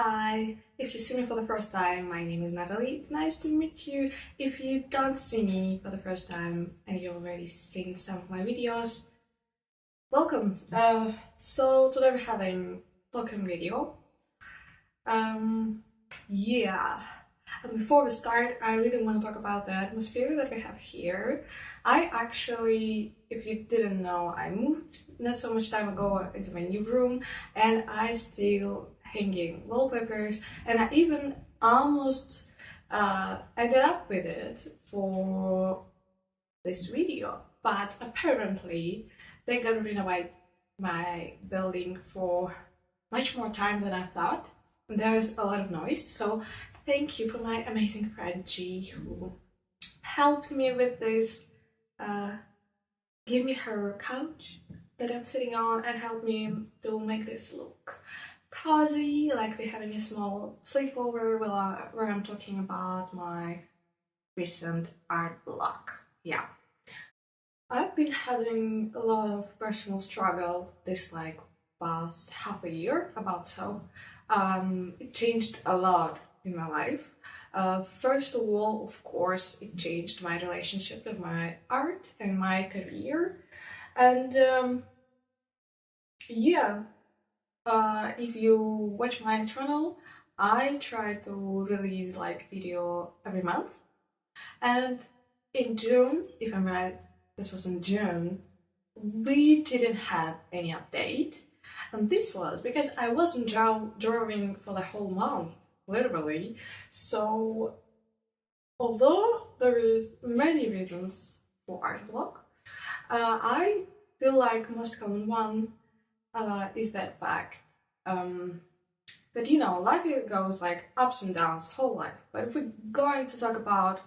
Hi, if you see me for the first time, my name is Natalie. It's nice to meet you. If you don't see me for the first time and you've already seen some of my videos, welcome. So today we're having talking video. Yeah. And before we start, I really want to talk about the atmosphere that we have here. I actually, if you didn't know, I moved not so much time ago into my new room, and I still hanging wallpapers, and I even almost ended up with it for this video, but apparently they're gonna renovate my building for much more time than I thought. There's a lot of noise, so thank you for my amazing friend G, who helped me with this, give me her couch that I'm sitting on and helped me to make this look cozy, like we're having a small sleepover where I'm talking about my recent art block. Yeah. I've been having a lot of personal struggle this past half a year, about so. It changed a lot in my life. First of all, of course, it changed my relationship with my art and my career. And yeah, if you watch my channel, I try to release video every month. And in June, if I'm right, this was in June, we didn't have any update. And this was because I wasn't drawing for the whole month, literally. So although there is many reasons for Artblock, I feel like most common one is that fact that, you know, life goes ups and downs whole life. But if we're going to talk about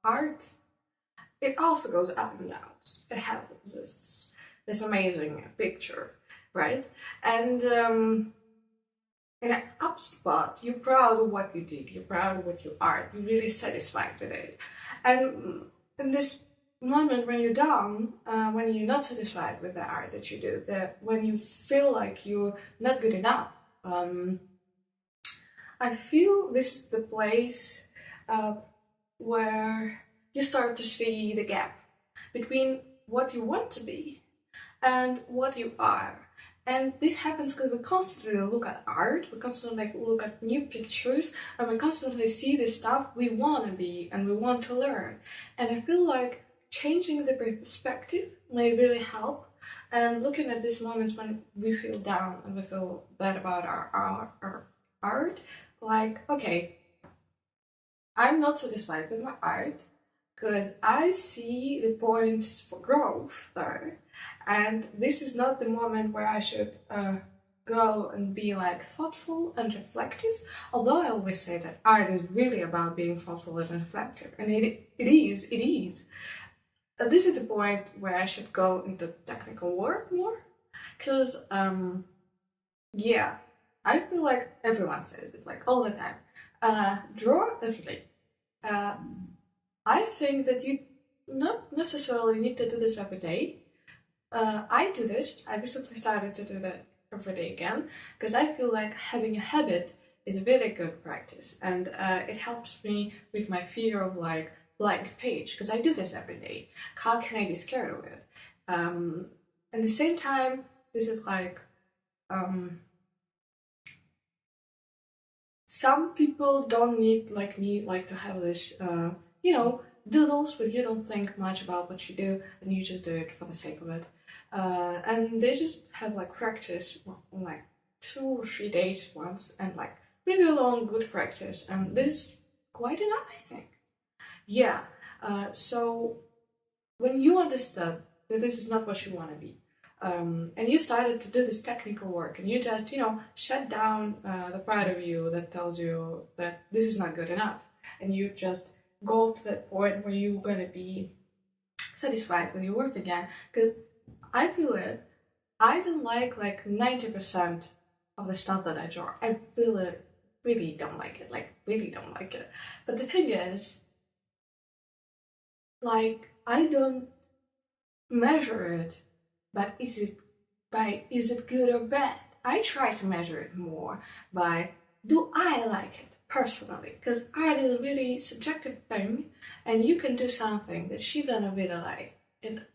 art, it also goes up and downs. It happens. It's this amazing picture, right? And in an up spot, you're proud of what you did, you're proud of what you are, you're really satisfied with it. And in this moment when you're down, when you're not satisfied with the art that you do, when you feel like you're not good enough, I feel this is the place where you start to see the gap between what you want to be and what you are. And this happens because we constantly look at art, we constantly look at new pictures, and we constantly see the stuff we want to be and we want to learn. And I feel like changing the perspective may really help. And looking at these moments when we feel down and we feel bad about our art, okay, I'm not satisfied with my art because I see the points for growth there. And this is not the moment where I should go and be thoughtful and reflective, although I always say that art is really about being thoughtful and reflective, and it is. This is the point where I should go into technical work more, because yeah, I feel like everyone says it all the time. Draw every day. I think that you not necessarily need to do this every day. I do this. I recently started to do that every day again because I feel like having a habit is a really good practice, and it helps me with my fear of blank page, because I do this every day. How can I be scared of it? At the same time, this is some people don't need me to have this you know, doodles, but you don't think much about what you do and you just do it for the sake of it. And they just have practice 2 or 3 days once, and really long good practice, and this is quite enough, I think. Yeah. So when you understood that this is not what you want to be, and you started to do this technical work, and you just, shut down the part of you that tells you that this is not good enough, and you just go to that point where you're gonna be satisfied with your work again. Because I feel it. I don't like 90% of the stuff that I draw. I really don't like it. Really don't like it. But the thing is, I don't measure it, but is it good or bad? I try to measure it more by do I like it personally? Because art is a really subjective thing, and you can do something that she's gonna really like, and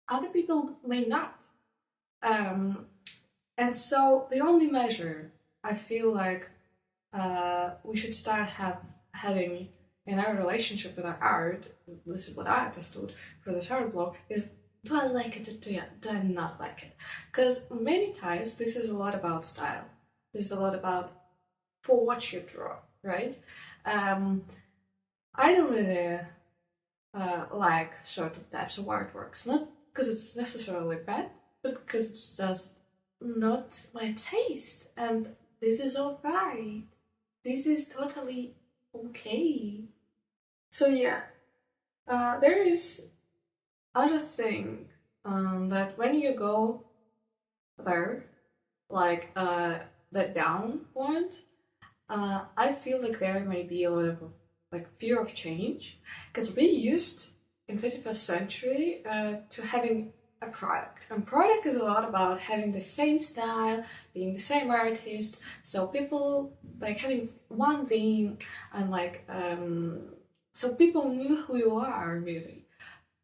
other people may not. And so the only measure I feel like we should start having in our relationship with our art, this is what I understood for this art blog, is do I like it or do I not like it? Because many times this is a lot about style. This is a lot about for what you draw, right? I don't really like certain types of artworks, not because it's necessarily bad, but because it's just not my taste, and this is alright. This is totally okay. So yeah, there is other thing that when you go there, like that down point, I feel like there may be a lot of like fear of change, because we used in 21st century to having a product, and product is a lot about having the same style, being the same artist, so people like having one theme, and like so people knew who you are really.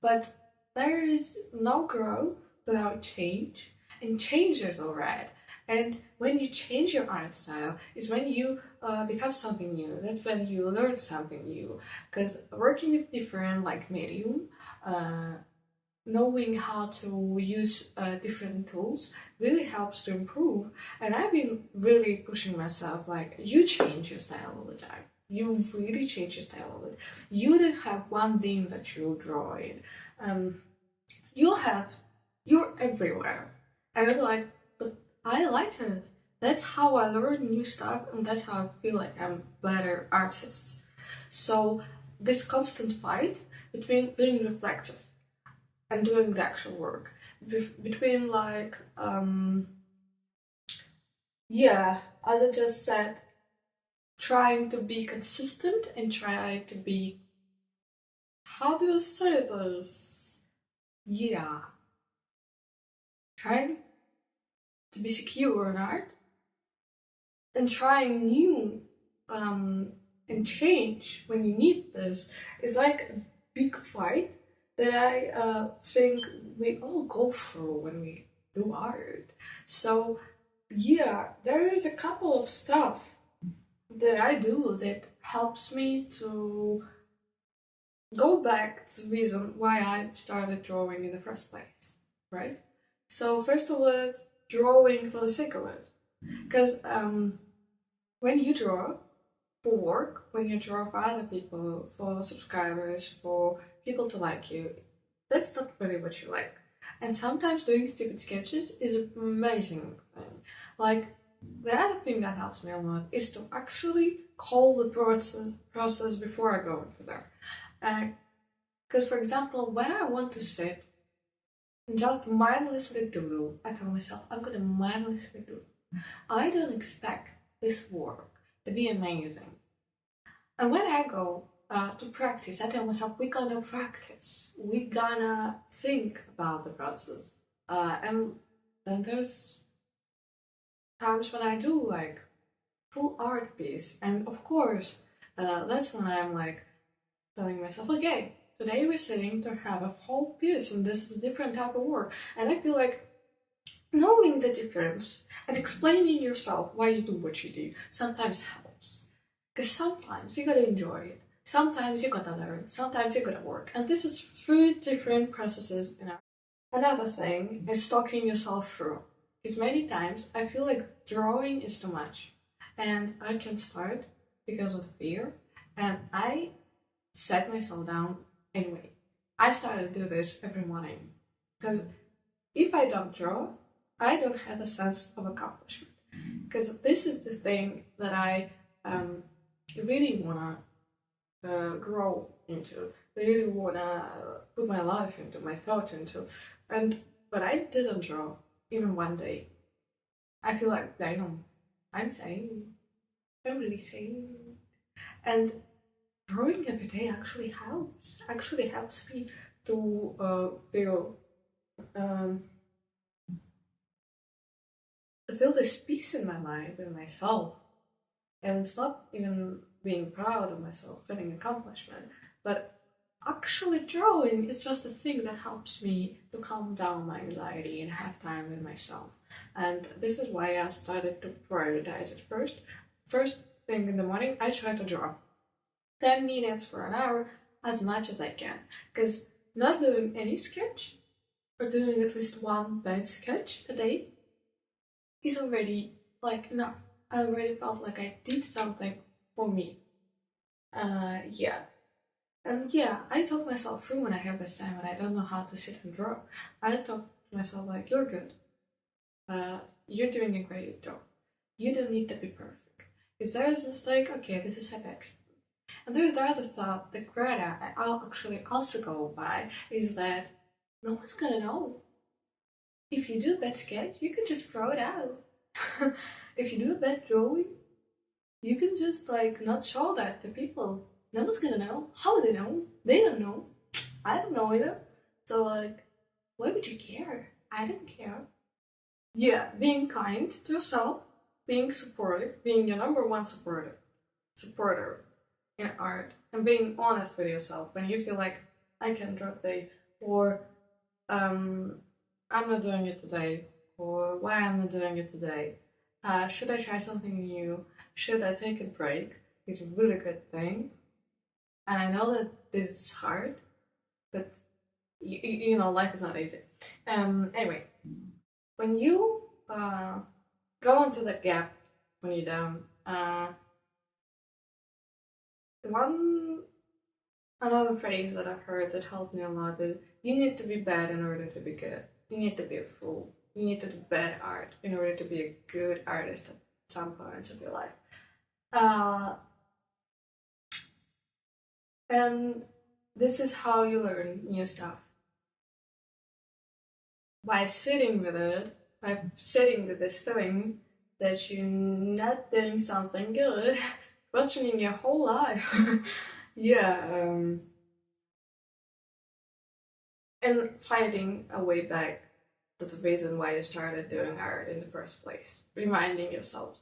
But there is no growth without change, and change is alright. And when you change your art style is when you become something new. That's when you learn something new. Because working with different like medium, knowing how to use different tools really helps to improve. And I've been really pushing myself, like, you change your style all the time. You really change your style all the time. You don't have one theme that you draw in. You're everywhere. And I'm like, but I like it. That's how I learn new stuff, and that's how I feel like I'm a better artist. So this constant fight between being reflective and doing the actual work, between like yeah, as I just said, trying to be consistent and try to be, how do I say this? Yeah, trying to be secure in art and trying new and change when you need this is like a big fight that I think we all go through when we do art. So yeah, there is a couple of stuff that I do that helps me to go back to the reason why I started drawing in the first place, right? So first of all, drawing for the sake of it. Because when you draw for work, when you draw for other people, for subscribers, for people to like you, that's not really what you like. And sometimes doing stupid sketches is an amazing thing. Like, the other thing that helps me a lot is to actually call the process before I go into there. Because, for example, when I want to sit and just mindlessly doodle, I tell myself, I'm gonna mindlessly doodle. I don't expect this work to be amazing. And when I go to practice, I tell myself, we're gonna practice. We're gonna think about the process. And then there's times when I do like full art piece, and of course, that's when I'm like telling myself, okay, today we're sitting to have a whole piece, and this is a different type of work. And I feel like knowing the difference and explaining yourself why you do what you do sometimes helps. Because sometimes you gotta enjoy it, sometimes you gotta learn, sometimes you gotta work. And this is 3 different processes in our. Another thing is talking yourself through. Because many times I feel like drawing is too much, and I can start because of fear, and I set myself down anyway. I started to do this every morning, because if I don't draw, I don't have a sense of accomplishment. Because this is the thing that I really wanna grow into. I really wanna put my life into, my thoughts into, but I didn't draw even one day. I feel like, damn, I'm saying, I'm really saying, and drawing every day actually helps me to feel the this peace in my mind with myself. And it's not even being proud of myself, feeling accomplishment, but actually drawing is just a thing that helps me to calm down my anxiety and have time with myself. And this is why I started to prioritize it first. First thing in the morning, I try to draw 10 minutes for an hour, as much as I can. Because not doing any sketch, or doing at least one bad sketch a day, is already like enough. I already felt like I did something for me. Yeah. And yeah, I talk myself through when I have this time and I don't know how to sit and draw. I talk to myself like, you're good. You're doing a great job. You don't need to be perfect. If there is a mistake, okay, this is an accident. And there's the other thought, the Greta I actually also go by, is that no one's gonna know. If you do a bad sketch, you can just throw it out. If you do a bad drawing, you can just like not show that to people. No one's gonna know. How would they know? They don't know. I don't know either. So like, why would you care? I don't care. Yeah, being kind to yourself, being supportive, being your number one supporter in art, and being honest with yourself when you feel like I can't draw today, or I'm not doing it today, or why I'm not doing it today. Should I try something new? Should I take a break? It's a really good thing. And I know that this is hard, but you know, life is not easy. Anyway, when you go into the gap when you're down, another phrase that I've heard that helped me a lot is, you need to be bad in order to be good. You need to be a fool. You need to do bad art in order to be a good artist at some point of your life. And this is how you learn new stuff. By sitting with it, by sitting with this feeling that you're not doing something good, questioning your whole life. Yeah, and finding a way back to the reason why you started doing art in the first place. Reminding yourself,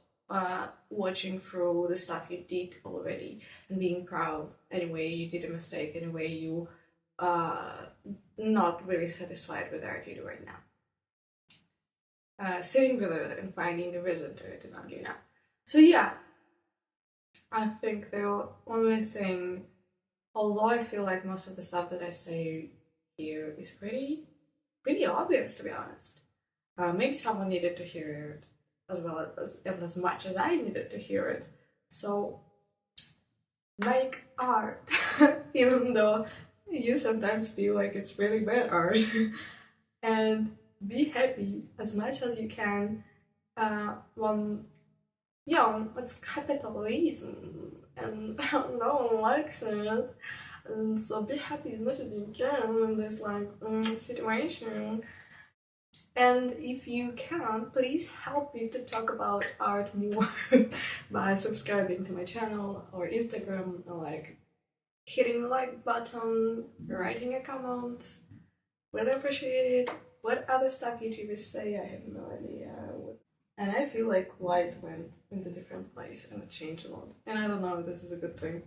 watching through the stuff you did already and being proud anyway you did a mistake, anyway you not really satisfied with the art you do right now. Sitting with it and finding the reason to it and not giving up. So yeah, I think the only thing, although I feel like most of the stuff that I say here is pretty obvious, to be honest. Maybe someone needed to hear it as much as I needed to hear it. So make art, even though you sometimes feel like it's really bad art, and be happy as much as you can. It's capitalism, and no one likes it. And so be happy as much as you can in this like situation. And if you can, please help me to talk about art more by subscribing to my channel or Instagram, or like hitting the like button, writing a comment. Really appreciate it. What other stuff YouTubers say, I have no idea. And I feel like light went into different place and it changed a lot. And I don't know if this is a good thing.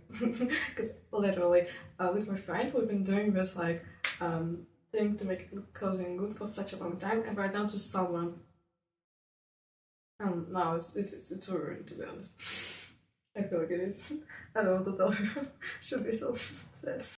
Because literally, with my friend, we've been doing this like thing to make it look cozy and good for such a long time. And right now, just someone. No, it's ruined, to be honest. I feel like it is. I don't know what to tell her. Should be so sad.